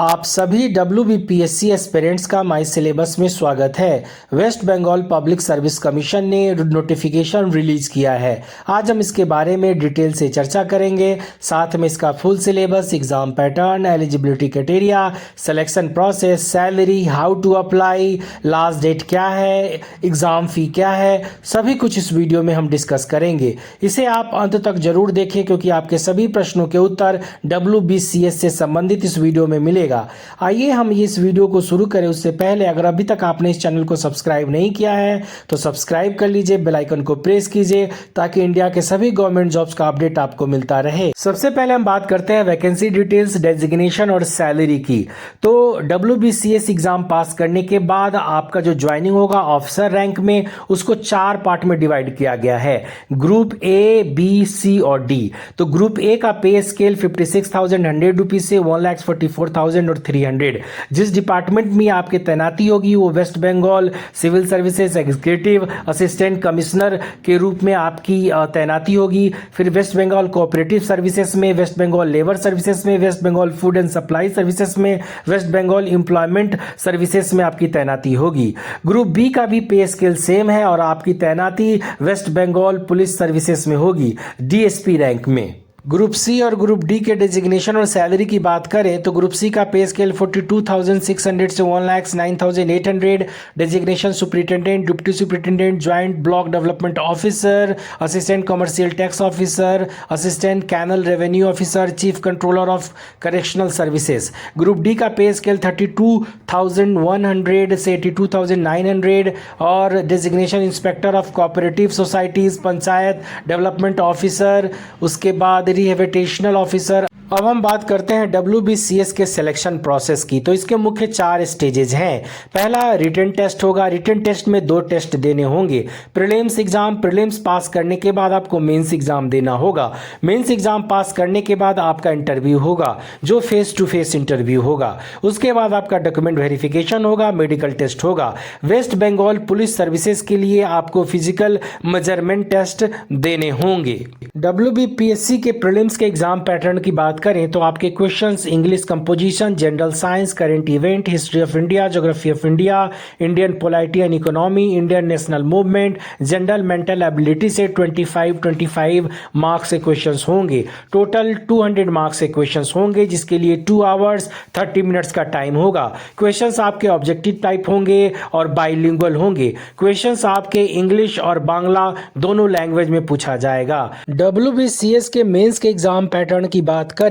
आप सभी WBPSC aspirants का माई सिलेबस में स्वागत है। West Bengal Public Service Commission ने नोटिफिकेशन रिलीज किया है। आज हम इसके बारे में डिटेल से चर्चा करेंगे। साथ में इसका full syllabus, exam pattern, eligibility criteria, selection process, salary, how to apply, last date क्या है, एग्जाम फी क्या है, सभी कुछ इस वीडियो में हम डिस्कस करेंगे। इसे आप अंत तक जरूर देखें क्योंकि आपके सभी प्रश्नों के उत्तर WBCS से संबंधित इस वीडियो में मिलेगा। आइए हम इस वीडियो को शुरू करें। उससे पहले अगर अभी तक आपने इस चैनल को सब्सक्राइब नहीं किया है तो सब्सक्राइब कर लीजिए, बेल आइकन को प्रेस कीजिए ताकि इंडिया के सभी गवर्नमेंट जॉब्स का अपडेट आपको मिलता रहे। सबसे पहले हम बात करते हैं वैकेंसी डिटेल्स, डेजिग्नेशन और सैलरी की। तो WBCS एग्जाम पास करने के बाद आपका जो ज्वाइनिंग होगा ऑफिसर रैंक में, उसको 4 पार्ट में डिवाइड किया गया है, ग्रुप A, B, C और D। तो ग्रुप A का पे स्केल 56,100 रुपीज से 1,44,300 और 300। जिस डिपार्टमेंट में आपकी तैनाती होगी वो West Bengal civil services executive assistant commissioner के रूप में आपकी तैनाती होगी। फिर वेस्ट बंगाल कोऑपरेटिव सर्विसेज में, वेस्ट बंगाल लेबर सर्विसेज में, West Bengal food and supply services में, वेस्ट बंगाल एम्प्लॉयमेंट सर्विसेज में आपकी तैनाती होगी। ग्रुप बी का भी पे स्केल सेम है और आपकी तैनाती वेस्ट बंगाल पुलिस सर्विसेज में होगी, DSP रैंक में। ग्रुप सी और ग्रुप डी के डेजिग्नेशन और सैलरी की बात करें तो ग्रुप सी का पे स्केल 42,600 से 1,09,800। Designation superintendent, deputy superintendent, joint block development officer, assistant commercial tax officer, assistant canal revenue officer, chief controller of correctional services. Group D का pay scale 32,100 से 82,900 और designation inspector of cooperative societies, panchayat development officer, उसके बाद रिहेबिटेशनल officer. अब हम बात करते हैं WBCS के सिलेक्शन प्रोसेस की। तो इसके मुख्य 4 स्टेजेस हैं। पहला रिटन टेस्ट होगा। रिटन टेस्ट में 2 टेस्ट देने होंगे। प्रीलिम्स एग्जाम, प्रीलिम्स पास करने के बाद आपको मेंस एग्जाम देना होगा। मेंस एग्जाम पास करने के बाद आपका इंटरव्यू होगा जो फेस टू फेस इंटरव्यू होगा। उसके बाद आपका डॉक्यूमेंट वेरिफिकेशन होगा, मेडिकल टेस्ट होगा। वेस्ट बंगाल पुलिस सर्विसेज के लिए आपको फिजिकल मेजरमेंट टेस्ट देने होंगे। WBPSC के प्रीलिम्स के एग्जाम पैटर्न की बात करें तो आपके questions English composition, general science, current event, history of India, geography of India, Indian polity and economy, Indian national movement, general mental ability से 25 मार्क्स के क्वेश्चंस होंगे। टोटल 200 मार्क्स के क्वेश्चंस होंगे जिसके लिए 2 आवर्स 30 मिनट्स का टाइम होगा। Questions आपके ऑब्जेक्टिव टाइप होंगे और बाइलिंगुअल होंगे। क्वेश्चंस आपके इंग्लिश और बांग्ला दोनों लैंग्वेज में पूछा जाएगा। WBCS के मेंस के एग्जाम पैटर्न की बात करें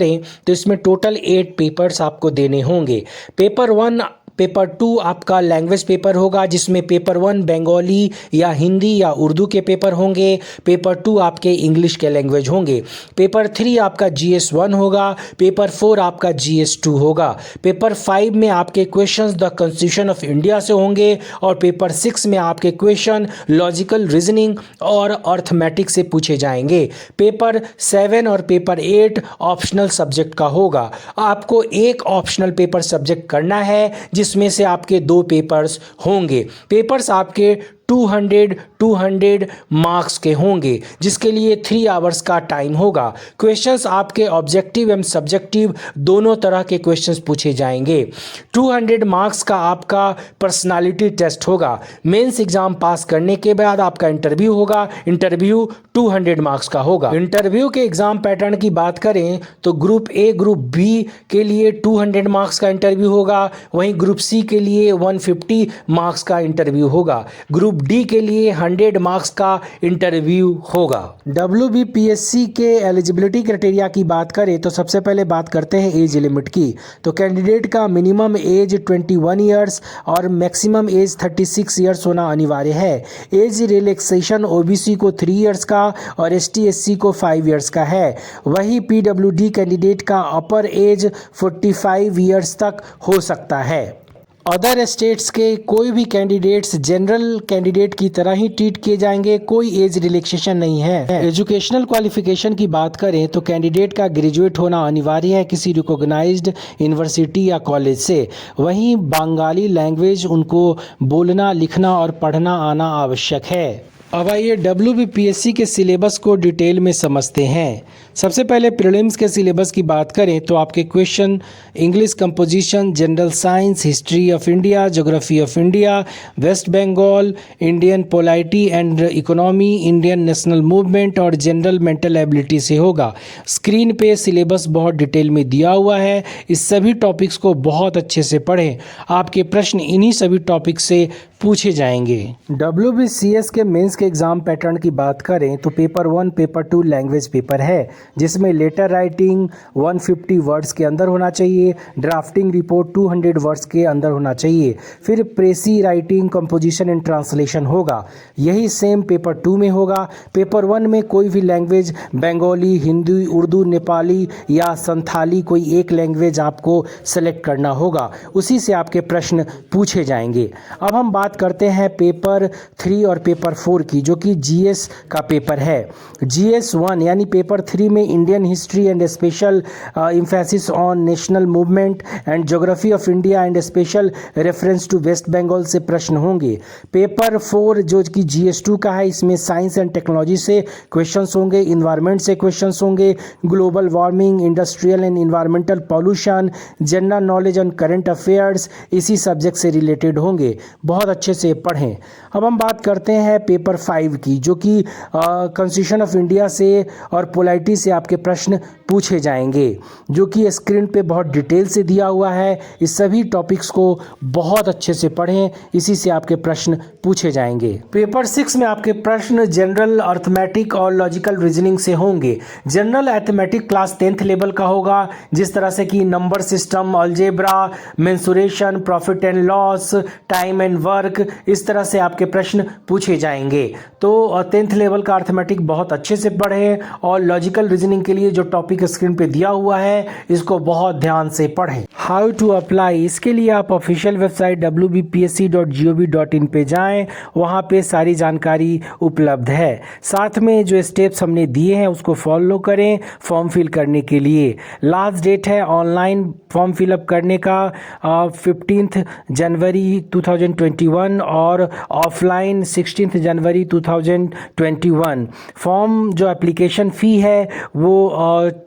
तो इसमें टोटल 8 पेपर्स आपको देने होंगे। पेपर 1, पेपर 2 आपका लैंग्वेज पेपर होगा जिसमें पेपर 1 बंगाली या हिंदी या उर्दू के पेपर होंगे। पेपर 2 आपके इंग्लिश के लैंग्वेज होंगे। पेपर 3 आपका GS1 होगा। पेपर 4 आपका GS2 होगा। पेपर 5 में आपके questions the constitution of India से होंगे और पेपर 6 में आपके क्वेश्चन लॉजिकल रीजनिंग और अर्थमेटिक्स से पूछे जाएंगे। पेपर 7 और पेपर 8 ऑप्शनल सब्जेक्ट का होगा। आपको एक ऑप्शनल पेपर सब्जेक्ट करना है जिसमें से आपके 2 पेपर्स होंगे। पेपर्स आपके 200 मार्क्स के होंगे जिसके लिए 3 आवर्स का टाइम होगा। क्वेश्चंस आपके ऑब्जेक्टिव एवं सब्जेक्टिव दोनों तरह के क्वेश्चंस पूछे जाएंगे। 200 मार्क्स का आपका पर्सनालिटी टेस्ट होगा। मेंस एग्जाम पास करने के बाद आपका इंटरव्यू होगा। इंटरव्यू 200 मार्क्स का होगा। इंटरव्यू के एग्जाम पैटर्न की बात करें तो ग्रुप A, ग्रुप B के लिए 200 मार्क्स का इंटरव्यू होगा। वहीं ग्रुप C के लिए 150 मार्क्स का इंटरव्यू होगा। ग्रुप डी के लिए 100 मार्क्स का इंटरव्यू होगा। WBPSC के एलिजिबिलिटी क्राइटेरिया की बात करें तो सबसे पहले बात करते हैं एज लिमिट की। तो कैंडिडेट का मिनिमम एज 21 ईयर्स और मैक्सिमम एज 36 ईयर्स होना अनिवार्य है। एज रिलैक्सेशन OBC को 3 ईयर्स का और ST/SC को 5 ईयर्स का है। वही PWD कैंडिडेट का अपर एज 45 ईयर्स तक हो सकता है। अदर स्टेट्स के कोई भी कैंडिडेट्स जनरल कैंडिडेट की तरह ही ट्रीट किए जाएंगे, कोई एज रिलैक्सेशन नहीं है। एजुकेशनल क्वालिफिकेशन की बात करें तो कैंडिडेट का ग्रेजुएट होना अनिवार्य है किसी रिकॉग्नाइज्ड यूनिवर्सिटी या कॉलेज से। वहीं बंगाली लैंग्वेज उनको बोलना, लिखना और पढ़ना आना आवश्यक है। अब आइए WBPSC के सिलेबस को डिटेल में समझते हैं। सबसे पहले प्रीलिम्स के सिलेबस की बात करें तो आपके question English composition, general science, history of India, geography of India, West Bengal, Indian polity and economy, Indian national movement और जनरल मेंटल एबिलिटी से होगा। स्क्रीन पे सिलेबस बहुत डिटेल में दिया हुआ है। इस सभी टॉपिक्स को बहुत अच्छे से पढ़ें। आपके प्रश्न इन्हीं सभी टॉपिक से पूछे जाएंगे। WBCS के मेंस के एग्ज़ाम पैटर्न की बात करें तो पेपर 1, पेपर 2 लैंग्वेज पेपर है, जिसमें लेटर राइटिंग 150 वर्ड्स के अंदर होना चाहिए, ड्राफ्टिंग रिपोर्ट 200 वर्ड्स के अंदर होना चाहिए, फिर प्रेसी राइटिंग, कंपोजिशन एंड ट्रांसलेशन होगा। यही सेम पेपर 2 में होगा। पेपर 1 में कोई भी लैंग्वेज, बंगाली, हिंदी, उर्दू, नेपाली या संथाली, कोई एक लैंग्वेज आपको सेलेक्ट करना होगा। उसी से आपके प्रश्न पूछे जाएंगे। अब हम बात करते हैं पेपर 3 और पेपर 4 की, जो कि GS का पेपर है। GS 1 यानी पेपर 3 में Indian history and special emphasis on national movement and geography of India and special reference to West Bengal से प्रश्न होंगे। पेपर 4 जो कि GS 2 का है, इसमें साइंस एंड टेक्नोलॉजी से क्वेश्चंस होंगे, इन्वायरमेंट से क्वेश्चंस होंगे, global warming, industrial and environmental pollution, general knowledge and current affairs इसी सब्जेक्ट से रिलेटेड होंगे। बहुत अच्छे से पढ़ें। अब हम बात करते हैं पेपर 5 की, जो कि कॉन्स्टिट्यूशन ऑफ इंडिया से और पोलाइटी से आपके प्रश्न पूछे जाएंगे, जो कि स्क्रीन पे बहुत डिटेल से दिया हुआ है। इस सभी टॉपिक्स को बहुत अच्छे से पढ़ें, इसी से आपके प्रश्न पूछे जाएंगे। पेपर 6 में आपके प्रश्न जनरल अर्थमेटिक और लॉजिकल रीजनिंग से होंगे। General arithmetic class 10th level का होगा, जिस तरह से कि number system, algebra, mensuration, profit and loss, time and work, इस तरह से आपके प्रश्न पूछे जाएंगे। तो 10th लेवल का अर्थमेटिक बहुत अच्छे से पढ़ें और लॉजिकल रीजनिंग के लिए जो टॉपिक स्क्रीन पे दिया हुआ है, इसको बहुत ध्यान से पढ़ें। हाउ टू अप्लाई, इसके लिए आप ऑफिशियल वेबसाइट wbpsc.gov.in पे जाएं, वहाँ पे सारी जानकारी उपलब्ध है। साथ में जो स्टेप्स हमने दिए हैं उसको फॉलो करें फॉर्म फिल करने के लिए। लास्ट डेट है ऑनलाइन फॉर्म फिलअप करने का 15 जनवरी 2021 और ऑफलाइन 16 जनवरी 2021। फॉर्म जो एप्लीकेशन फ़ी है वो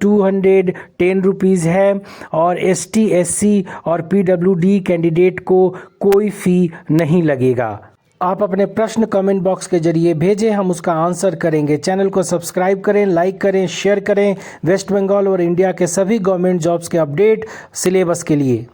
210 रुपीज़ है और ST SC और PWD कैंडिडेट को कोई फ़ी नहीं लगेगा। आप अपने प्रश्न कमेंट बॉक्स के जरिए भेजें, हम उसका आंसर करेंगे। चैनल को सब्सक्राइब करें, लाइक करें, शेयर करें वेस्ट बंगाल और इंडिया के सभी गवर्नमेंट जॉब्स के अपडेट सिलेबस के लिए।